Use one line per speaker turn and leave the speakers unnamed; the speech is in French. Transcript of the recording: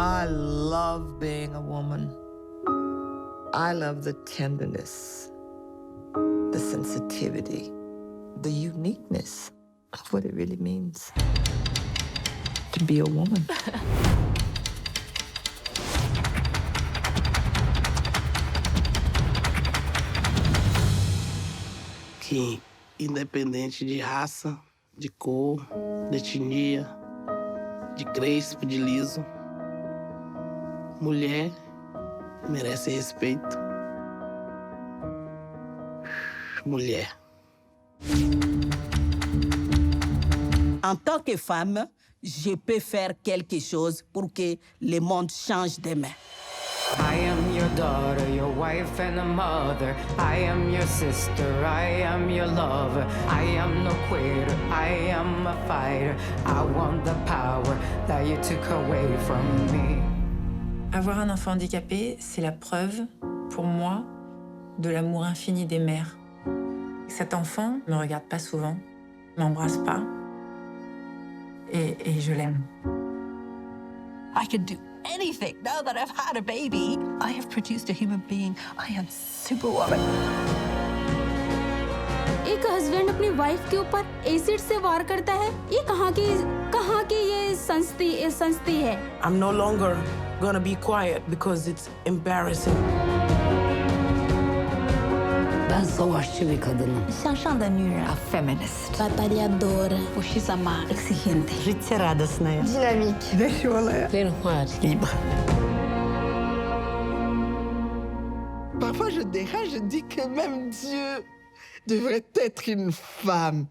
I love being a woman. I love the tenderness, the sensitivity, the uniqueness of what it really means to be a woman.
Que, independente de raça, de cor, de etnia, de crespo, de liso, mulher merece respeito. Mulher.
En tant que femme, je peux faire quelque chose pour que le monde change demain.
I am your daughter, your wife and a mother. I am your sister, I am your lover. I am no quitter, I am a fighter. I want the power that you took away from me.
Avoir un enfant handicapé, c'est la preuve, pour moi, de l'amour infini des mères. Cet enfant ne me regarde pas souvent, ne m'embrasse pas, et je l'aime.
I can do anything now that I've had a baby. I have produced a human being. I am superwoman.
एक हस्बैंड अपनी वाइफ के ऊपर एसिड से वार करता है। ये कहाँ की ये संस्ति है?
I'm no longer gonna be quiet because it's embarrassing.
Ben savaşçı bir kadınım.
向上的女人 a feminist.
Batalhadora.
Puxa-sama, exigente.
Жизнерадостная.
Dynamique.
Веселая.
Libre.
Parfois, je dérange, je dis que même Dieu devrait être une femme.